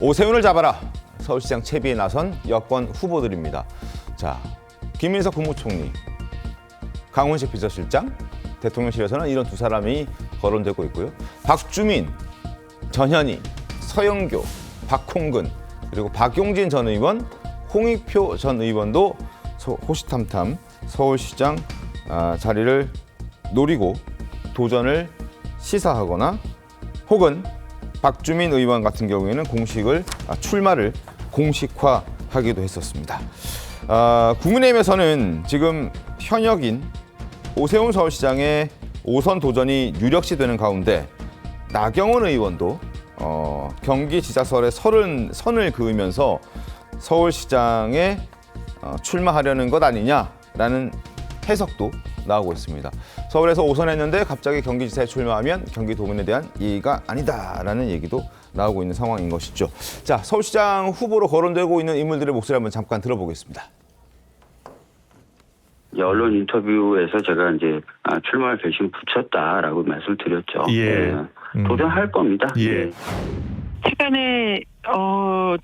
오세훈을 잡아라. 서울시장 채비에 나선 여권 후보들입니다. 자, 김민석 국무총리, 강훈식 비서실장, 대통령실에서는 이런 두 사람이 거론되고 있고요. 박주민, 전현희, 서영교, 박홍근, 그리고 박용진 전 의원, 홍익표 전 의원도 호시탐탐 서울시장 자리를 노리고 도전을 시사하거나 혹은 박주민 의원 같은 경우에는 출마를 공식화하기도 했었습니다. 국민의힘에서는 지금 현역인 오세훈 서울시장의 5선 도전이 유력시되는 가운데 나경원 의원도 경기지사설에 선을 그으면서 서울시장에 출마하려는 것 아니냐라는 해석도 나오고 있습니다. 서울에서 5선 했는데 갑자기 경기지사에 출마하면 경기도민에 대한 예의가 아니다라는 얘기도 나오고 있는 상황인 것이죠. 자, 서울시장 후보로 거론되고 있는 인물들의 목소리 한번 잠깐 들어보겠습니다. 언론 인터뷰에서 제가 이제 출마할 결심 붙였다라고 말씀드렸죠. 예. 도전할 겁니다. 예. 최근에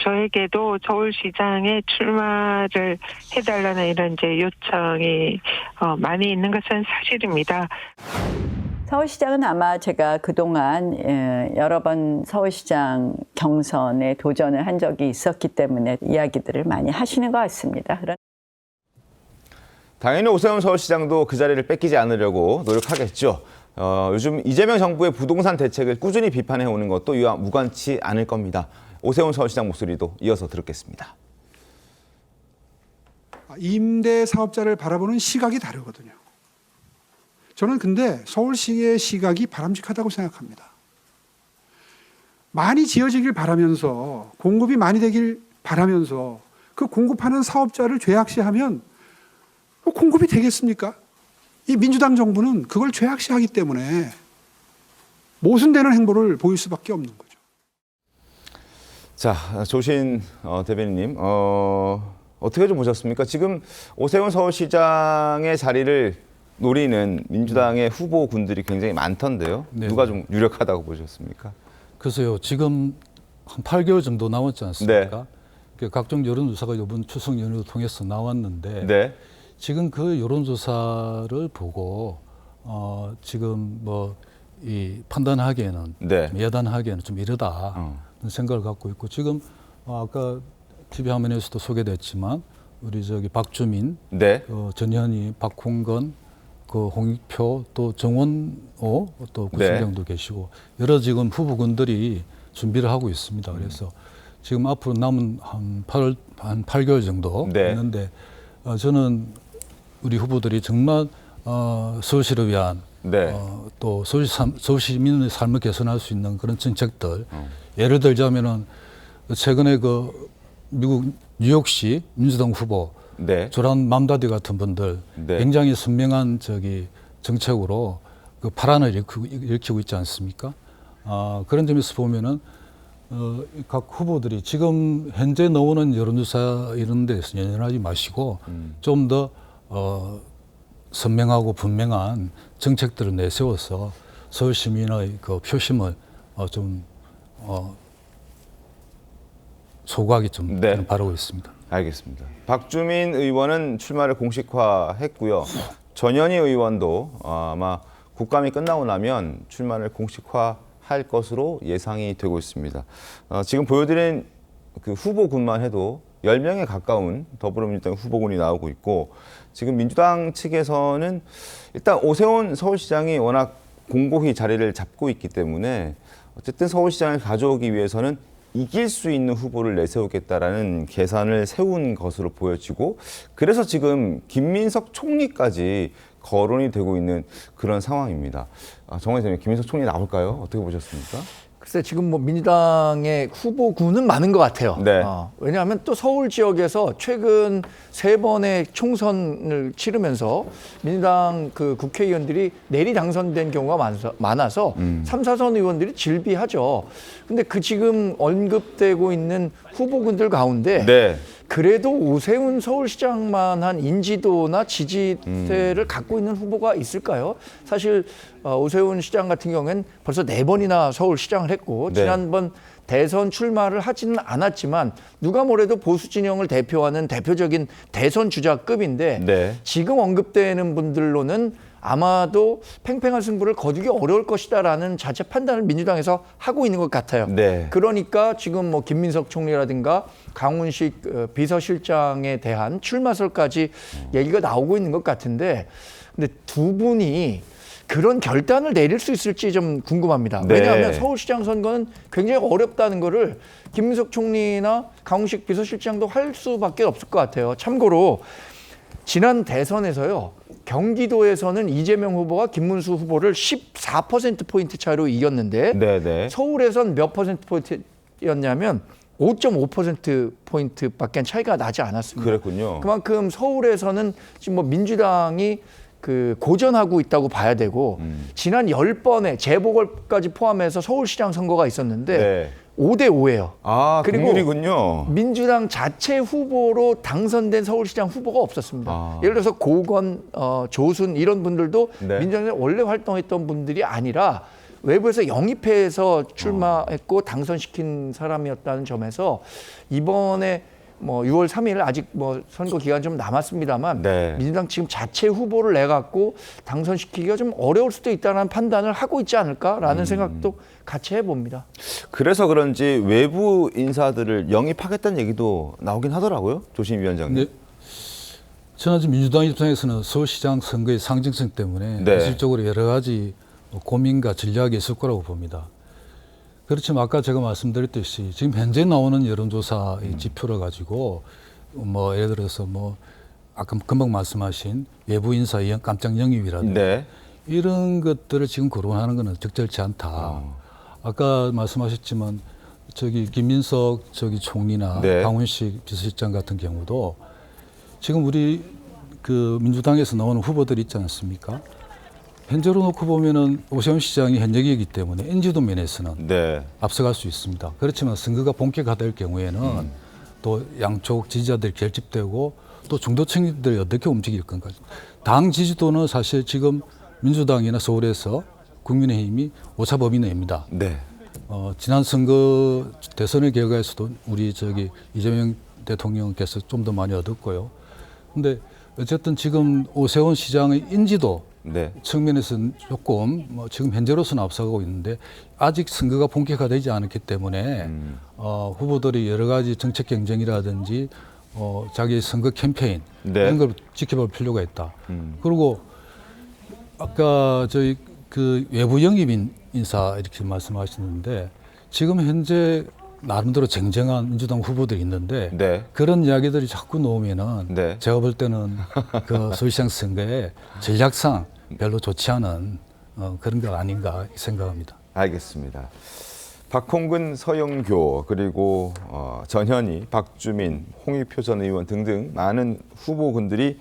저에게도 서울시장에 출마를 해달라는 이런 이제 요청이 많이 있는 것은 사실입니다. 서울시장은 아마 제가 그동안 여러 번 서울시장 경선에 도전을 한 적이 있었기 때문에 이야기들을 많이 하시는 것 같습니다. 당연히 오세훈 서울시장도 그 자리를 뺏기지 않으려고 노력하겠죠. 요즘 이재명 정부의 부동산 대책을 꾸준히 비판해오는 것도 이와 무관치 않을 겁니다. 오세훈 서울시장 목소리도 이어서 듣겠습니다. 임대 사업자를 바라보는 시각이 다르거든요. 저는 근데 서울시의 시각이 바람직하다고 생각합니다. 많이 지어지길 바라면서 공급이 많이 되길 바라면서 그 공급하는 사업자를 죄악시하면 공급이 되겠습니까? 이 민주당 정부는 그걸 죄악시하기 때문에 모순되는 행보를 보일 수밖에 없는 거죠. 자, 조신 대변인님, 어떻게 좀 보셨습니까? 지금 오세훈 서울시장의 자리를 노리는 민주당의 후보군들이 굉장히 많던데요. 네. 누가 좀 유력하다고 보셨습니까? 글쎄요, 지금 한 8개월 정도 남았지 않습니까? 네. 각종 여론조사가 이번 추석 연휴를 통해서 나왔는데 네. 지금 그 여론조사를 보고 지금 이 판단하기에는 네. 예단하기에는 좀 이르다 생각을 갖고 있고 지금 아까 TV 화면에서도 소개됐지만 우리 박주민, 네. 전현희, 박홍근, 홍익표 또 정원호 또 구청장도 계시고 여러 지금 후보군들이 준비를 하고 있습니다. 그래서 지금 앞으로 남은 한 8개월 정도 네. 있는데 저는 우리 후보들이 정말 서울시를 위한 네. 또 서울 시민의 삶을 개선할 수 있는 그런 정책들 예를 들자면은 최근에 미국 뉴욕시 민주당 후보 네. 조란 맘다디 같은 분들 네. 굉장히 선명한 정책으로 파란을 일으키고 있지 않습니까? 그런 점에서 보면은 각 후보들이 지금 현재 나오는 여론조사 이런 데서 연연하지 마시고 좀 더 선명하고 분명한 정책들을 내세워서 서울 시민의 그 표심을 좀 소구하기 좀 네. 바라고 있습니다. 알겠습니다. 박주민 의원은 출마를 공식화했고요. 전현희 의원도 아마 국감이 끝나고 나면 출마를 공식화할 것으로 예상이 되고 있습니다. 지금 보여드린 그 후보군만 해도 10명에 가까운 더불어민주당 후보군이 나오고 있고 지금 민주당 측에서는 일단 오세훈 서울시장이 워낙 공고히 자리를 잡고 있기 때문에 어쨌든 서울시장을 가져오기 위해서는 이길 수 있는 후보를 내세우겠다라는 계산을 세운 것으로 보여지고 그래서 지금 김민석 총리까지 거론이 되고 있는 그런 상황입니다. 정원 선생님, 김민석 총리 나올까요? 어떻게 보셨습니까? 글쎄 지금 민주당의 후보군은 많은 것 같아요. 네. 왜냐하면 또 서울 지역에서 최근 3번의 총선을 치르면서 민주당 국회의원들이 내리 당선된 경우가 많아서 3, 4선 의원들이 질비하죠. 근데 지금 언급되고 있는 후보군들 가운데 네. 그래도 오세훈 서울시장만한 인지도나 지지세를 갖고 있는 후보가 있을까요? 사실 오세훈 시장 같은 경우에는 벌써 4번이나 서울시장을 했고 네. 지난번 대선 출마를 하지는 않았지만 누가 뭐래도 보수 진영을 대표하는 대표적인 대선 주자급인데 네. 지금 언급되는 분들로는 아마도 팽팽한 승부를 거두기 어려울 것이다라는 자체 판단을 민주당에서 하고 있는 것 같아요. 네. 그러니까 지금 뭐 김민석 총리라든가 강훈식 비서실장에 대한 출마설까지 얘기가 나오고 있는 것 같은데, 근데 두 분이 그런 결단을 내릴 수 있을지 좀 궁금합니다. 네. 왜냐하면 서울시장 선거는 굉장히 어렵다는 거를 김민석 총리나 강훈식 비서실장도 할 수밖에 없을 것 같아요. 참고로 지난 대선에서요, 경기도에서는 이재명 후보가 김문수 후보를 14%포인트 차이로 이겼는데 네네. 서울에선 몇 %포인트였냐면 5.5%포인트밖에 차이가 나지 않았습니다. 그랬군요. 그만큼 서울에서는 지금 뭐 민주당이 그 고전하고 있다고 봐야 되고 지난 10번의 재보궐까지 포함해서 서울시장 선거가 있었는데 네. 5대5예요. 아, 그리고 동률이군요. 민주당 자체 후보로 당선된 서울시장 후보가 없었습니다. 아. 예를 들어서 고건, 조순 이런 분들도 네. 민주당에 원래 활동했던 분들이 아니라 외부에서 영입해서 출마했고 당선시킨 사람이었다는 점에서 이번에 뭐 6월 3일 아직 뭐 선거 기간 좀 남았습니다만 네. 민주당 지금 자체 후보를 내갖고 당선시키기가 좀 어려울 수도 있다는 판단을 하고 있지 않을까라는 생각도 같이 해봅니다. 그래서 그런지 외부 인사들을 영입하겠다는 얘기도 나오긴 하더라고요. 조심 위원장님. 근데 저는 지금 민주당 입장에서는 서울시장 선거의 상징성 때문에 네. 현실적으로 여러 가지 고민과 전략이 있을 거라고 봅니다. 그렇지만 아까 제가 말씀드렸듯이 지금 현재 나오는 여론조사의 지표를 가지고 뭐 예를 들어서 뭐 아까 금방 말씀하신 외부 인사 깜짝 영입이라든지 네. 이런 것들을 지금 거론하는 것은 적절치 않다. 아까 말씀하셨지만 저기 김민석 저기 총리나 네. 강훈식 비서실장 같은 경우도 지금 우리 그 민주당에서 나오는 후보들 있지 않습니까? 현재로 놓고 보면은 오세훈 시장이 현역이기 때문에 인지도 면에서는 네. 앞서갈 수 있습니다. 그렇지만 선거가 본격화될 경우에는 또 양쪽 지지자들이 결집되고 또 중도층들이 어떻게 움직일 건가. 당 지지도는 사실 지금 민주당이나 서울에서 국민의힘이 오차 범위 내입니다. 네. 지난 선거 대선의 결과에서도 우리 저기 이재명 대통령께서 좀 더 많이 얻었고요. 근데 어쨌든 지금 오세훈 시장의 인지도 네. 측면에서는 조금 뭐 지금 현재로서는 앞서가고 있는데 아직 선거가 본격화되지 않았기 때문에 후보들이 여러 가지 정책 경쟁이라든지 자기 선거 캠페인 네. 이런 걸 지켜볼 필요가 있다. 그리고 아까 저희 그 외부 영입인 인사 이렇게 말씀하셨는데 지금 현재 나름대로 쟁쟁한 민주당 후보들이 있는데 네. 그런 이야기들이 자꾸 나오면은 네. 제가 볼 때는 그 서울시장 선거에 전략상 별로 좋지 않은 그런 거 아닌가 생각합니다. 알겠습니다. 박홍근, 서영교 그리고 전현희, 박주민, 홍익표 전 의원 등등 많은 후보군들이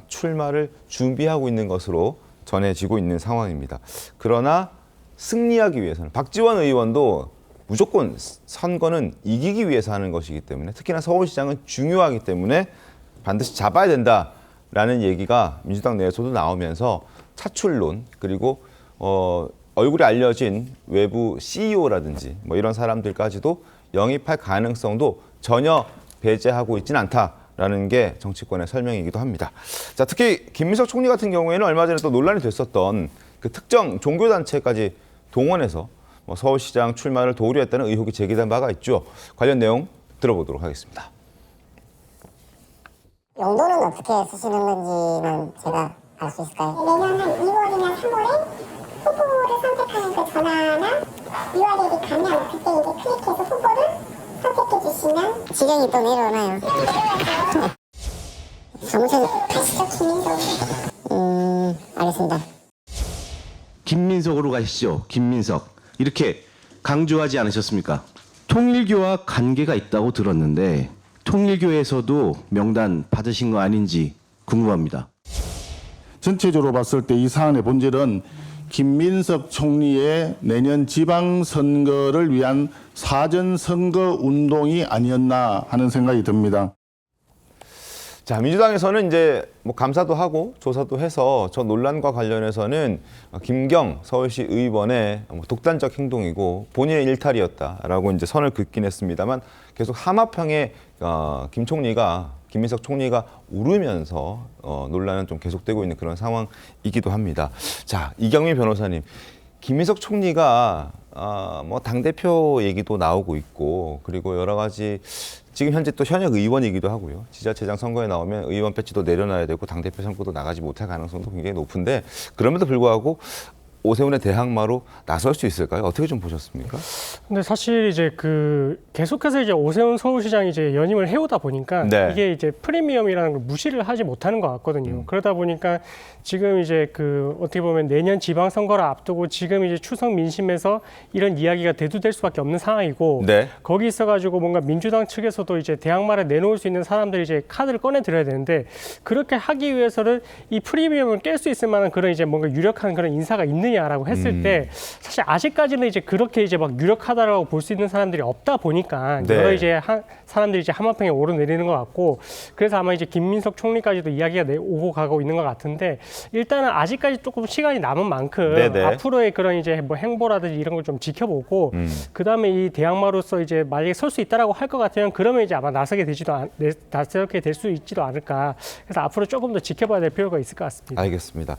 출마를 준비하고 있는 것으로 전해지고 있는 상황입니다. 그러나 승리하기 위해서는 박지원 의원도 무조건 선거는 이기기 위해서 하는 것이기 때문에 특히나 서울시장은 중요하기 때문에 반드시 잡아야 된다라는 얘기가 민주당 내에서도 나오면서 차출론 그리고 얼굴이 알려진 외부 CEO라든지 뭐 이런 사람들까지도 영입할 가능성도 전혀 배제하고 있지는 않다라는 게 정치권의 설명이기도 합니다. 자, 특히 김민석 총리 같은 경우에는 얼마 전에 또 논란이 됐었던 그 특정 종교단체까지 동원해서 서울시장 출마를 도우려했다는 의혹이 제기된 바가 있죠. 관련 내용 들어보도록 하겠습니다. 용도는 어떻게 쓰시는 건지는 제가 알 수 있을까요? 내년 한 2월이나 3월에 후보를 선택하는 그 전화나 URL이 가면 그때 이제 클릭해서 후보를 선택해 주시면 지령이 또 내려오나요? 정선 가시죠, 김민석. 알겠습니다. 김민석으로 가시죠. 김민석. 이렇게 강조하지 않으셨습니까? 통일교와 관계가 있다고 들었는데 통일교에서도 명단 받으신 거 아닌지 궁금합니다. 전체적으로 봤을 때 이 사안의 본질은 김민석 총리의 내년 지방선거를 위한 사전선거 운동이 아니었나 하는 생각이 듭니다. 자, 민주당에서는 이제 뭐 감사도 하고 조사도 해서 저 논란과 관련해서는 김경 서울시 의원의 뭐 독단적 행동이고 본인의 일탈이었다라고 이제 선을 긋긴 했습니다만 계속 하마평에 김민석 총리가 오르면서 논란은 좀 계속되고 있는 그런 상황이기도 합니다. 자, 이경민 변호사님, 김민석 총리가 뭐 당대표 얘기도 나오고 있고 그리고 여러 가지 지금 현재 또 현역 의원이기도 하고요. 지자체장 선거에 나오면 의원 배지도 내려놔야 되고 당대표 선거도 나가지 못할 가능성도 굉장히 높은데 그럼에도 불구하고 오세훈의 대항마로 나설 수 있을까요? 어떻게 좀 보셨습니까? 근데 사실 이제 계속해서 이제 오세훈 서울시장이 이제 연임을 해오다 보니까 네. 이게 이제 프리미엄이라는 걸 무시를 하지 못하는 것 같거든요. 그러다 보니까 지금 이제 어떻게 보면 내년 지방선거를 앞두고 지금 이제 추석 민심에서 이런 이야기가 대두될 수밖에 없는 상황이고 네. 거기 있어가지고 뭔가 민주당 측에서도 이제 대항마를 내놓을 수 있는 사람들이 이제 카드를 꺼내드려야 되는데 그렇게 하기 위해서는 이 프리미엄을 깰 수 있을 만한 그런 이제 뭔가 유력한 그런 인사가 있느냐라고 했을 때 사실 아직까지는 이제 그렇게 이제 막 유력하다라고 볼 수 있는 사람들이 없다 보니까 네. 여러 이제 사람들이 이제 하마평에 오르내리는 것 같고 그래서 아마 이제 김민석 총리까지도 이야기가 오고 가고 있는 것 같은데 일단은 아직까지 조금 시간이 남은 만큼 네네. 앞으로의 그런 이제 뭐 행보라든지 이런 걸 좀 지켜보고 그 다음에 이 대항마로서 이제 만약에 설 수 있다라고 할 것 같으면 그러면 이제 아마 나서게 될 수 있지도 않을까. 그래서 앞으로 조금 더 지켜봐야 될 필요가 있을 것 같습니다. 알겠습니다.